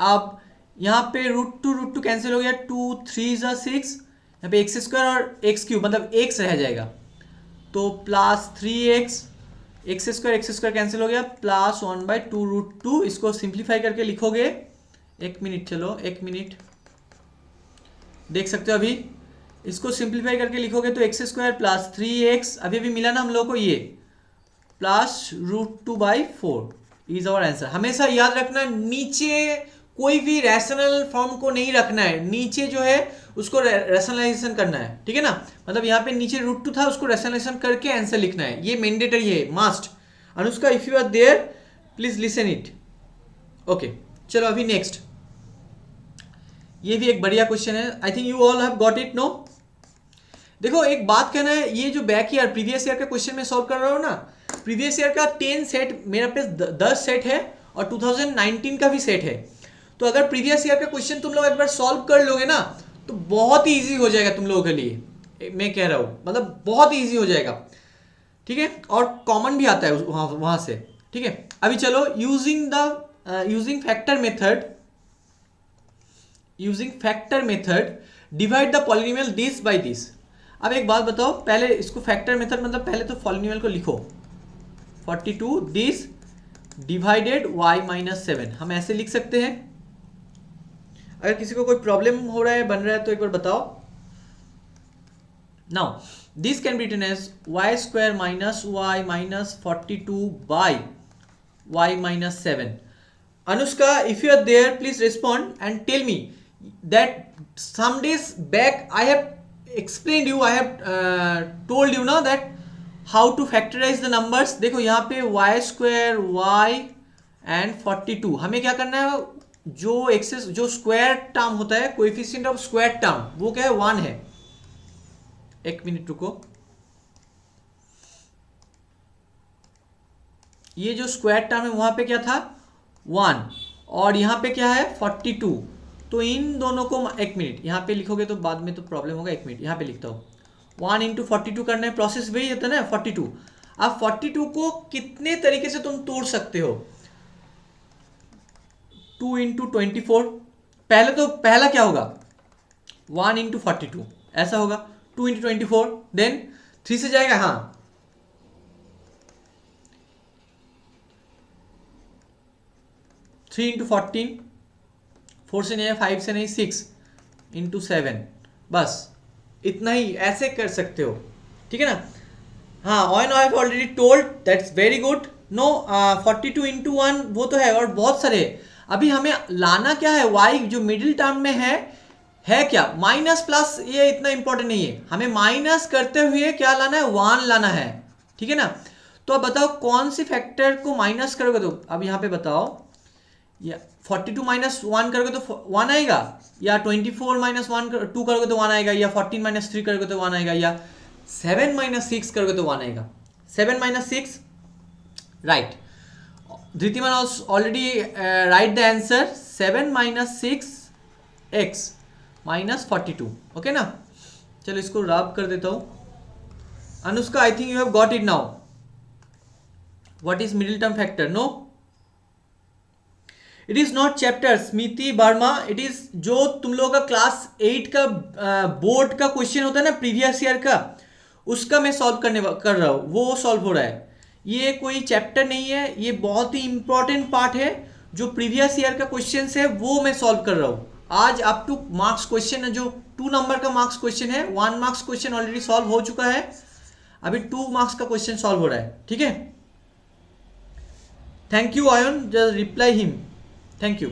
अब यहाँ पे √2 कैंसिल हो गया, 2 3 ज़ा 6, यहाँ पे एक्स स्क्वायर और एक्स क्यूब मतलब एक्स रह जाएगा, तो plus 3x, x square cancel हो गया, प्लस 1/2√2। इसको सिंप्लीफाई करके लिखोगे, एक मिनट चलो, एक मिनट देख सकते हो, अभी इसको सिंप्लीफाई करके लिखोगे तो एक्स स्क्वायर प्लस 3x, अभी अभी मिला ना हम लोग को ये, प्लस √2/4 इज आवर आंसर। हमेशा याद रखना नीचे कोई भी रैशनल फॉर्म को नहीं रखना है, नीचे जो है उसको रैशनलाइजेशन करना है, ठीक है ना। मतलब यहाँ पे नीचे √2 था, उसको रैशनलाइजेशन करके आंसर लिखना है, ये मैंडेटरी है, must. Anushka if you are there please listen it. Okay चलो अभी नेक्स्ट, ये भी एक बढ़िया क्वेश्चन है, I think you all have got it no. देखो एक बात कहना है, ये जो बैक ईयर प्रीवियस ईयर का क्वेश्चन मैं सॉल्व कर रहा हूँ ना, प्रीवियस ईयर का 10 सेट मेरा पास 10 सेट है और 2019 का भी सेट है। तो अगर प्रीवियस ईयर का क्वेश्चन तुम लोग एक बार सॉल्व कर लोगे ना तो बहुत ही ईजी हो जाएगा तुम लोगों के लिए, मैं कह रहा हूँ, मतलब बहुत ही ईजी हो जाएगा, ठीक है। और कॉमन भी आता है वहां से, ठीक है। अभी चलो using factor method divide the polynomial this by this. अब एक बात बताओ, पहले इसको फैक्टर मेथड मतलब पहले तो पॉलिनोमियल को लिखो 42 दिस डिवाइडेड y-7, हम ऐसे लिख सकते हैं। अगर किसी को कोई प्रॉब्लम हो रहा है, बन रहा है तो एक बार बताओ। Now this can be written as y² minus y minus 42 by y-7। Anushka if you are there please respond and tell me that some days back I have explained you, I have told you now that how to factorize the numbers। देखो यहाँ पे y² y and 42, हमें क्या करना है, जो access जो square term होता है, कोएफिशिएंट ऑफ स्क्वायर टर्म, वो क्या है 1 है। एक मिनट रुको, ये जो स्क्वायर टर्म है वहां पे क्या था 1 और यहाँ पे क्या है 42, तो इन दोनों को एक मिनट यहाँ पे लिखोगे तो बाद में तो प्रॉब्लम होगा, एक मिनट यहाँ पे लिखता हूँ। 1 × 42 करना है, प्रोसेस वही होता है ना 42। अब 42 को कितने तरीके से तुम तोड़ सकते हो, 2 × 24, पहले तो पहला क्या होगा 1 × 42 ऐसा होगा, 2 × 24, देन 3 से जाएगा, हाँ 3 × 14, 4 से नहीं है, 5 से नहीं, 6 × 7, बस इतना ही ऐसे कर सकते हो, ठीक है ना। हाँ on I have already told, that's very good. No 42 × 1 वो तो है और बहुत सारे। अभी हमें लाना क्या है, y जो मिडिल टर्म में है क्या माइनस प्लस, ये इतना इंपॉर्टेंट नहीं है, हमें माइनस करते हुए क्या लाना है 1 लाना है, ठीक है ना। तो अब बताओ कौन सी फैक्टर को माइनस करोगे, तो अब यहाँ पे बताओ, या 42 माइनस 1 करोगे तो 1 आएगा, या 24 माइनस 2 करोगे तो 1 आएगा, या 14 माइनस 3 करोगे तो 1 आएगा, या 7 माइनस 6 करोगे तो 1 आएगा। 7 minus 6 right, Dhritiman already right the answer, 7 minus 6 x minus 42, okay ना। चलो इसको रब कर देता हूँ। Anushka I think you have got it now, what is middle term factor, no it is not chapter, Smriti Verma, it is जो तुम लोगों का क्लास 8 का बोर्ड का क्वेश्चन होता है ना प्रीवियस ईयर का, उसका मैं सॉल्व कर रहा हूँ, वो सॉल्व हो रहा है। ये कोई चैप्टर नहीं है, ये बहुत ही इंपॉर्टेंट पार्ट है, जो प्रीवियस ईयर का क्वेश्चन है वो मैं सॉल्व कर रहा हूँ। आज अप टू मार्क्स क्वेश्चन है, जो 2 नंबर का मार्क्स क्वेश्चन है, 1 मार्क्स क्वेश्चन ऑलरेडी सॉल्व हो चुका है, अभी 2 मार्क्स का क्वेश्चन सॉल्व हो रहा है, ठीक है। Thank you ion, just reply him, thank you.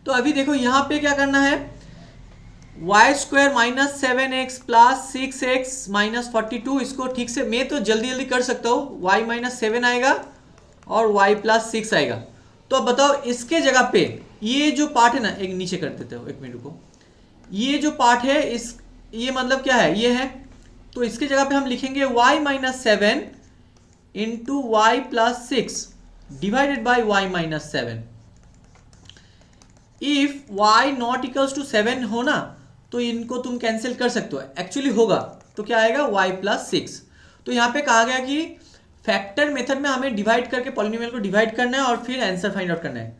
तो अभी देखो यहाँ पे क्या करना है, y² minus 7x plus 6x minus 42, इसको ठीक से मैं तो जल्दी जल्दी कर सकता हूँ, y-7 आएगा और y प्लस 6 आएगा। तो अब बताओ इसके जगह पे ये जो पार्ट है ना, एक नीचे कर देते हो, एक मिनट को, ये जो पार्ट है इस ये मतलब क्या है, ये है, तो इसके जगह पे हम लिखेंगे y-7 into y plus 6 divided by y-7। If y not equals to 7 हो ना, तो इनको तुम कैंसिल कर सकते हो, एक्चुअली होगा तो क्या आएगा y प्लस 6। तो यहाँ पे कहा गया कि फैक्टर मेथड में हमें डिवाइड करके पॉलिनोमियल को डिवाइड करना है और फिर आंसर फाइंड आउट करना है।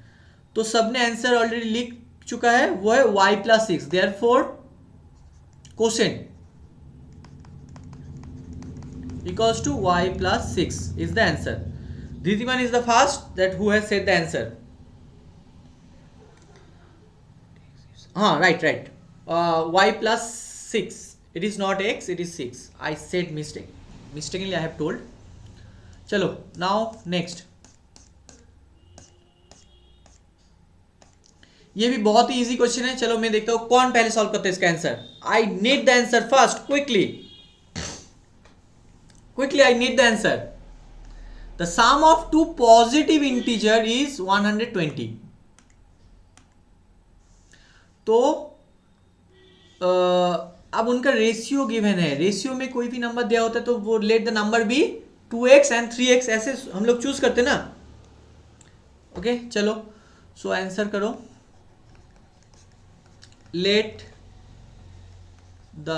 तो सबने आंसर ऑलरेडी लिख चुका है, वो है y plus 6, therefore quotient equals to y plus 6 is the answer. Dhitiman is the first that who has said the answer. हाँ right, y plus 6, it is not x, it is 6, I said mistakenly I have told। चलो now next, ये भी बहुत ही easy question है। चलो मैं देखता हूं कौन पहले सॉल्व करता है इसका answer. I need the answer first, quickly I need the answer. The sum of two positive integer is 120. तो अब उनका रेशियो गिवन है। रेशियो में कोई भी नंबर दिया होता है तो वो let the number be 2x and 3x, ऐसे हम लोग चूज करते ना। ओके चलो, सो आंसर करो। Let the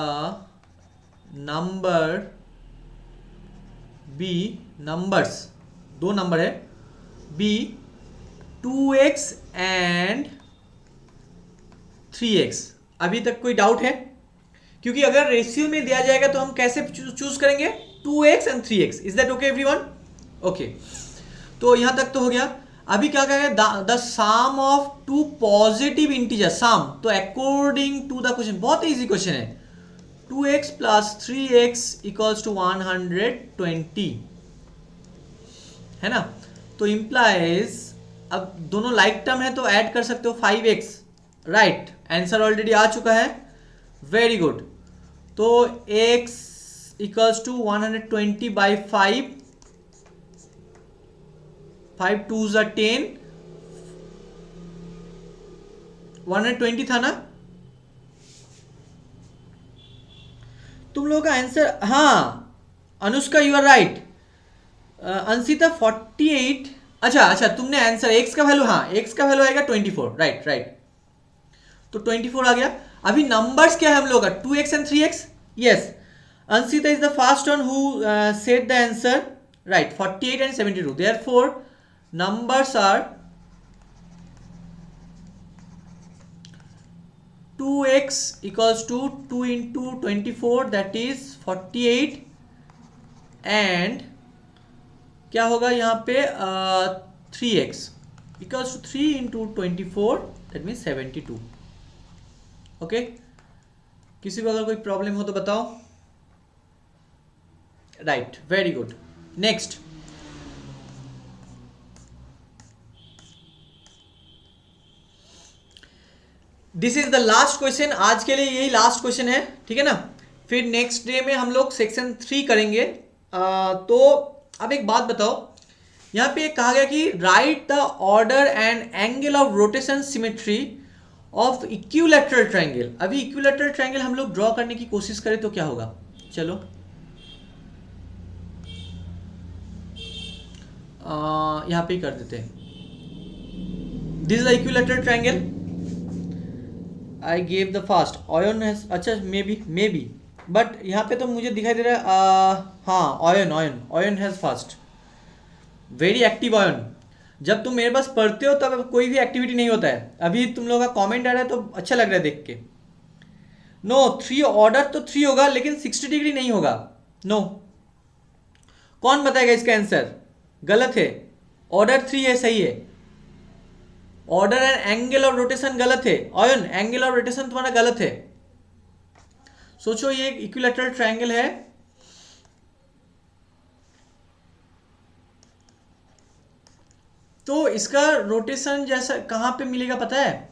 number be, numbers दो नंबर है, बी 2x एंड 3x। अभी तक कोई डाउट है? क्योंकि अगर रेशियो में दिया जाएगा तो हम कैसे चूज करेंगे? 2x and 3x। Is that okay everyone? Okay, तो यहां तक तो हो गया। अभी क्या कहेगा? The sum of two positive integer, sum. तो अकॉर्डिंग टू द क्वेश्चन, बहुत इजी क्वेश्चन है। 2x plus 3x equals to 120 है ना। तो इंप्लाइज, अब दोनों लाइक टर्म है तो ऐड कर सकते हो 5x, राइट। आंसर ऑलरेडी आ चुका है, वेरी गुड। तो x equals to 120 by 5, 5 2s are 10, 120 था ना तुम लोगों का आंसर? हाँ Anushka, you are right. Anshita 48। अच्छा तुमने आंसर x का वैल्यू, हाँ x का वैल्यू आएगा 24, राइट। तो 24 आ गया। अभी नंबर्स क्या है हम लोग का? 2x and 3x। Yes, Anshita is the first one who said the answer, right. 48 and 72, therefore numbers are 2x equals to 2 into 24, that is 48, and क्या होगा यहाँ पे 3x equals to 3 into 24, that means 72। Okay, किसी को अगर कोई problem हो तो बताओ। Right, very good. Next, this is the last question. आज के लिए यही लास्ट क्वेश्चन है, ठीक है ना। फिर नेक्स्ट डे में हम लोग सेक्शन 3 करेंगे। तो अब एक बात बताओ, यहाँ पे कहा गया कि right the order and angle of rotation symmetry of equilateral triangle. अभी इक्विलैटरल ट्रायंगल हम लोग ड्रॉ करने की कोशिश करें तो क्या होगा? चलो यहाँ पे ही कर देते हैं। This is the equilateral triangle. I gave the fast ion has, अच्छा मे बी बट यहाँ पे तो मुझे दिखाई दे रहा है हाँ ion has fast, very active ion. जब तुम मेरे पास पढ़ते हो तब कोई भी एक्टिविटी नहीं होता है। अभी तुम लोगों का कमेंट आ रहा है तो अच्छा लग रहा है देख के। नो 3 ऑर्डर तो 3 होगा लेकिन 60 डिग्री नहीं होगा। नो, कौन बताएगा इसका आंसर? गलत है, ऑर्डर 3 है, सही है। Order and angle of rotation गलत है। ऑयन, एंगल ऑफ रोटेशन तुम्हारा गलत है। सोचो ये इक्विलैटरल ट्रायंगल है, तो इसका रोटेशन जैसा कहां पे मिलेगा पता है?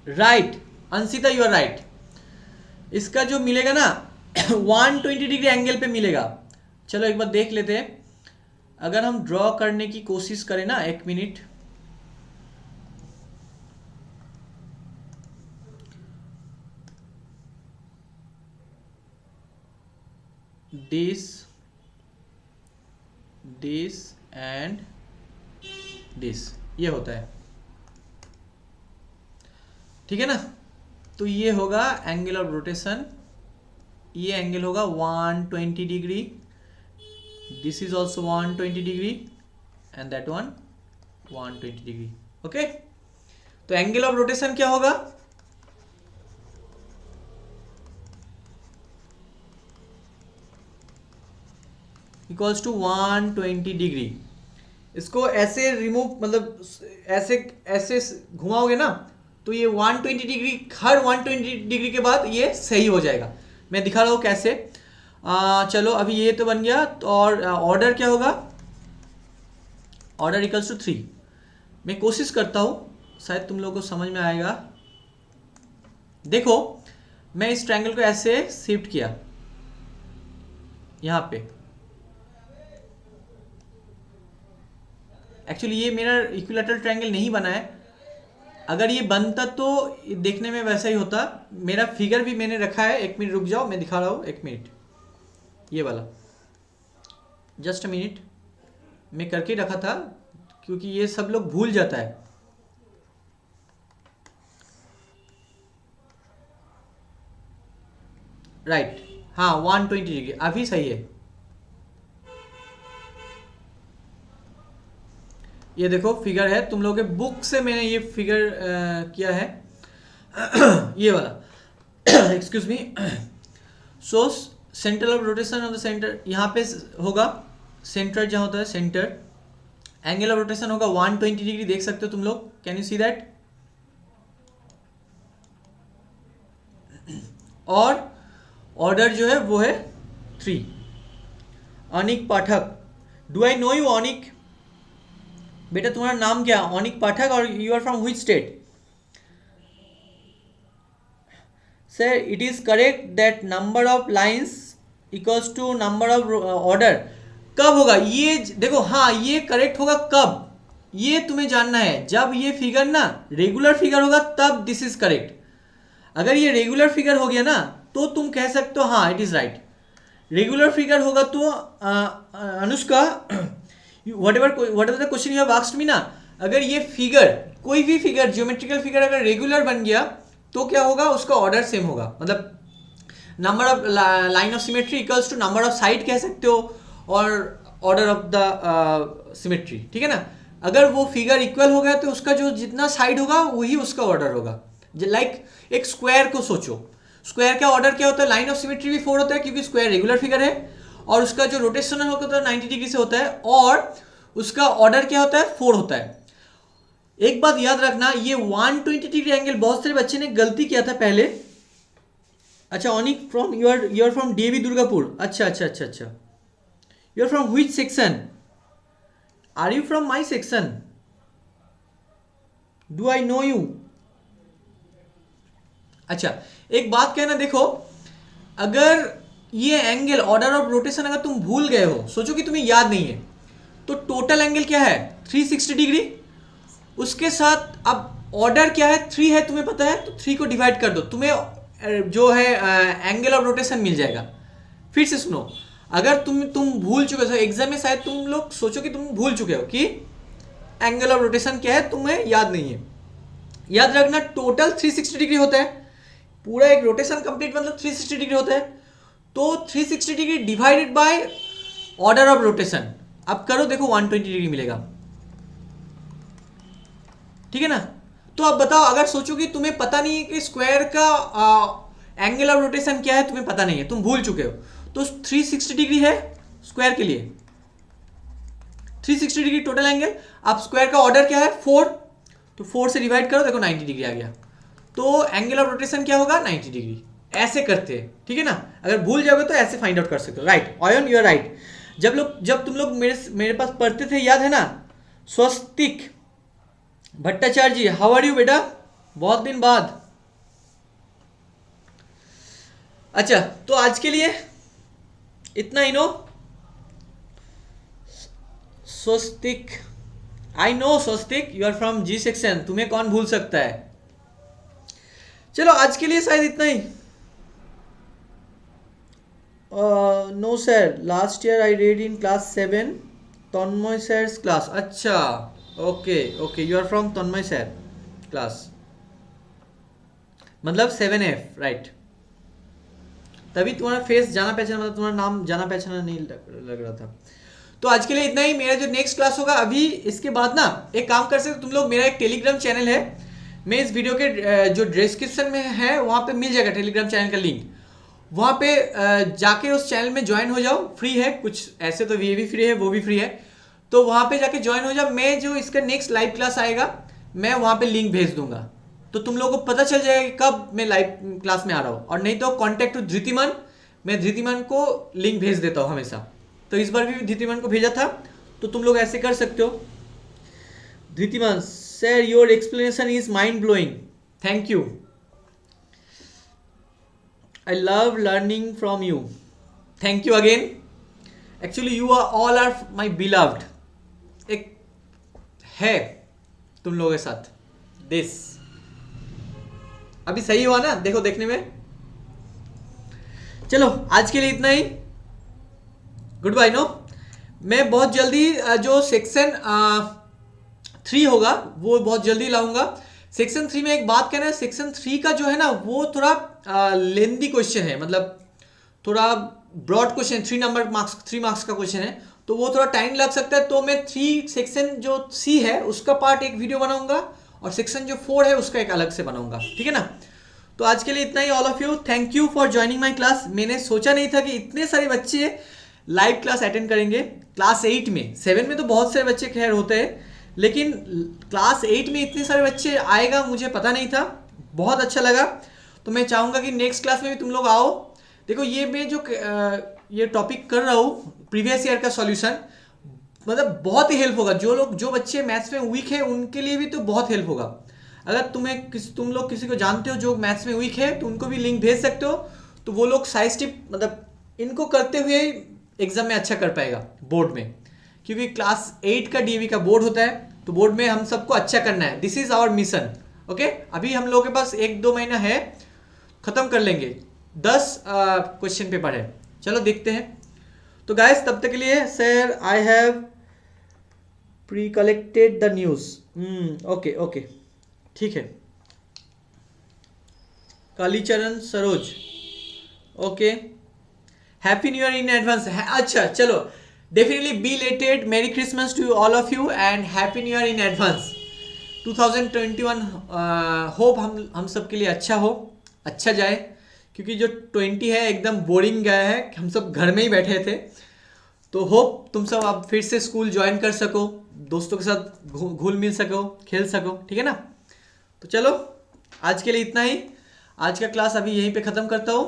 Right Anshita, you are right. इसका जो मिलेगा ना 120 डिग्री एंगल पे मिलेगा। चलो एक बार देख लेते हैं। अगर हम ड्रॉ करने की कोशिश करें ना, एक मिनट, दिस एंड दिस, ये होता है, ठीक है ना। तो ये होगा एंगल ऑफ रोटेशन, ये एंगल होगा 120 degree, this is also 120 degree and that one 120 degree। Okay, तो एंगल ऑफ रोटेशन क्या होगा? Equals to 120 degree. इसको ऐसे रिमूव, मतलब ऐसे घुमाओगे ना तो ये 120 डिग्री, हर 120 डिग्री के बाद ये सही हो जाएगा। मैं दिखा रहा हूँ कैसे। चलो अभी ये तो बन गया। तो और ऑर्डर क्या होगा? Order equals to 3। मैं कोशिश करता हूँ, शायद तुम लोगों को समझ में आएगा। देखो मैं इस ट्रायंगल को ऐसे शिफ्ट किया यहाँ पे, एक्चुअली ये मेरा इक्विलैटरल ट्रायंगल नहीं बना है, अगर ये बनता तो देखने में वैसा ही होता। मेरा फिगर भी मैंने रखा है, एक मिनट रुक जाओ मैं दिखा रहा हूँ, एक मिनट, ये वाला, जस्ट अ मिनट, मैं करके रखा था क्योंकि ये सब लोग भूल जाता है। राइट, हाँ 120 डिग्री अभी सही है। ये देखो फिगर है, तुम लोगों के बुक से मैंने ये फिगर किया है ये वाला excuse me. So centre of rotation of the centre यहाँ पे होगा, सेंटर जहाँ होता है सेंटर, एंगल ऑफ रोटेशन होगा 120 डिग्री, देख सकते हो तुम लोग, कैन यू सी दैट। और ऑर्डर जो है वो है 3। Anik Pathak, do I know you Anik? बेटा तुम्हारा नाम क्या है? अनिक पाठक, और you are from which state? Sir it is correct that number of lines equals to number of order. कब होगा ये? देखो हाँ ये करेक्ट होगा कब, ये तुम्हें जानना है। जब ये फिगर ना रेगुलर फिगर होगा तब दिस इज करेक्ट। अगर ये रेगुलर फिगर हो गया ना तो तुम कह सकते हो हाँ it is right. Regular figure होगा तो Anushka what ever the question you have asked me ना, अगर ये फिगर कोई भी फिगर ज्योमेट्रिकल फिगर अगर रेगुलर बन गया तो क्या होगा, उसका ऑर्डर सेम होगा। मतलब number of line of symmetry equals to number of side कह सकते हो, और ऑर्डर ऑफ द सिमेट्री, ठीक है ना। अगर वो फिगर इक्वल हो गया तो उसका जो जितना साइड होगा वही उसका ऑर्डर होगा। लाइक एक स्क्वायर को सोचो, स्क्वायर का ऑर्डर क्या होता है? लाइन ऑफ सिमेट्री भी 4 होता है क्योंकि स्क्वायर रेगुलर फिगर है, और उसका जो रोटेशनल होता है 90 डिग्री से होता है, और उसका ऑर्डर क्या होता है? 4 होता है। एक बात याद रखना, ये 120 डिग्री एंगल बहुत सारे बच्चे ने गलती किया था पहले। अच्छा Anik from you are from DAV Durgapur, अच्छा अच्छा अच्छा अच्छा, you are from which section? Are you from my section? Do I know you? अच्छा एक बात कहना, देखो अगर ये एंगल ऑर्डर ऑफ रोटेशन अगर तुम भूल गए हो, सोचो कि तुम्हें याद नहीं है, तो टोटल एंगल क्या है? 360 डिग्री। उसके साथ अब ऑर्डर क्या है? 3 है, तुम्हें पता है, तो 3 को डिवाइड कर दो, तुम्हें जो है एंगल ऑफ रोटेशन मिल जाएगा। फिर से सुनो, अगर तुम भूल चुके हो एग्जाम में, शायद तुम लोग सोचो कि तुम भूल चुके हो कि एंगल ऑफ रोटेशन क्या है, तुम्हें याद नहीं है। याद रखना टोटल 360 डिग्री होता है, पूरा एक रोटेशन कंप्लीट मतलब 360 डिग्री होता है। तो 360 degree divided by order of rotation, अब करो देखो 120 डिग्री मिलेगा, ठीक है ना। तो अब बताओ, अगर सोचो कि तुम्हें पता नहीं है कि स्क्वायर का एंगल ऑफ रोटेशन क्या है, तुम्हें पता नहीं है, तुम भूल चुके हो, तो 360 डिग्री है स्क्वायर के लिए, 360 डिग्री टोटल एंगल। अब स्क्वायर का ऑर्डर क्या है? 4, तो 4 से डिवाइड करो, देखो 90 डिग्री आ गया। तो एंगल ऑफ रोटेशन क्या होगा? 90 डिग्री। ऐसे करते हैं, ठीक है ना। अगर भूल जाओगे तो ऐसे फाइंड आउट कर सकते हो। Right Ayan, you are right. जब तुम लोग मेरे पास पढ़ते थे, याद है ना, स्वस्तिक भट्टाचार्य जी, हाउ आर यू बेटा? बहुत दिन बाद। अच्छा तो आज के लिए इतना ही no. Swastik, I know Swastik, you are from G section, तुम्हें कौन भूल सकता है। चलो आज के लिए शायद इतना ही। No sir, last year I read in class 7 Tanmay sir class. अच्छा okay okay, you are from Tanmay sir class, मतलब 7F, राइट। तभी तुम्हारा फेस जाना पहचाना, मतलब तुम्हारा नाम जाना पहचाना नहीं लग रहा था। तो आज के लिए इतना ही। मेरा जो नेक्स्ट क्लास होगा अभी इसके बाद ना, एक काम कर सकते हो तुम लोग, मेरा एक टेलीग्राम चैनल है, मैं इस वीडियो के जो डिस्क्रिप्शन में है वहाँ पे मिल जाएगा टेलीग्राम चैनल का लिंक। वहाँ पे जाके उस चैनल में ज्वाइन हो जाओ, फ्री है, कुछ ऐसे तो ये भी फ्री है वो भी फ्री है, तो वहाँ पे जाके ज्वाइन हो जाओ। मैं जो इसका नेक्स्ट लाइव क्लास आएगा मैं वहाँ पे लिंक भेज दूंगा, तो तुम लोगों को पता चल जाएगा कि कब मैं लाइव क्लास में आ रहा हूँ। और नहीं तो कॉन्टैक्ट टू धृतिमान, मैं धृतिमान को लिंक भेज देता हूँ हमेशा, तो इस बार भी धृतिमान को भेजा था, तो तुम लोग ऐसे कर सकते हो। Dhritiman sir, your explanation is mind blowing, thank you, I love learning from you, thank you again. Actually you are all are my beloved, एक है तुम लोगों के साथ दिस। अभी सही हुआ ना, देखो देखने में। चलो आज के लिए इतना ही, गुड बाय। नो मैं बहुत जल्दी जो सेक्शन 3 होगा वो बहुत जल्दी लाऊंगा। सेक्शन 3 में एक बात कहना है, सेक्शन 3 का जो है ना वो थोड़ा लेंदी क्वेश्चन है, मतलब थोड़ा ब्रॉड क्वेश्चन, 3 मार्क्स का क्वेश्चन है, तो वो थोड़ा टाइम लग सकता है। तो मैं 3 सेक्शन जो सी है उसका पार्ट एक वीडियो बनाऊंगा और सेक्शन जो 4 है उसका एक अलग से बनाऊंगा, ठीक है ना। तो आज के लिए इतना ही। All of you thank you for joining my class. मैंने सोचा नहीं था कि इतने सारे बच्चे लाइव क्लास अटेंड करेंगे। क्लास 8 में, 7 में तो बहुत सारे बच्चे खैर होते हैं, लेकिन क्लास 8 में इतने सारे बच्चे आएगा मुझे पता नहीं था, बहुत अच्छा लगा। तो मैं चाहूँगा कि नेक्स्ट क्लास में भी तुम लोग आओ। देखो ये मैं जो ये टॉपिक कर रहा हूँ प्रीवियस ईयर का सॉल्यूशन, मतलब बहुत ही हेल्प होगा। जो बच्चे मैथ्स में वीक है उनके लिए भी तो बहुत हेल्प होगा। अगर तुम लोग किसी को जानते हो जो मैथ्स में वीक है तो उनको भी लिंक भेज सकते हो, तो वो लोग साइज टिप मतलब इनको करते हुए एग्जाम में अच्छा कर पाएगा बोर्ड में, क्योंकि क्लास 8 का डीएवी का बोर्ड होता है, तो बोर्ड में हम सबको अच्छा करना है। This is our mission, okay. अभी हम लोगों के पास 1-2 महीना है, खत्म कर लेंगे। 10 क्वेश्चन पेपर है, चलो देखते हैं। तो गाइस तब तक के लिए, sir I have pre collected the news, okay okay ठीक है। Kalicharan Saroj, okay, happy new year in advance. अच्छा चलो, definitely belated merry Christmas to all of you and happy new year in advance 2021। Hope हम सब के लिए अच्छा हो, अच्छा जाए, क्योंकि जो 20 है एकदम बोरिंग गया है, हम सब घर में ही बैठे थे। तो होप तुम सब अब फिर से स्कूल ज्वाइन कर सको, दोस्तों के साथ घुल मिल सको, खेल सको, ठीक है ना। तो चलो आज के लिए इतना ही, आज का क्लास अभी यहीं पे ख़त्म करता हूँ।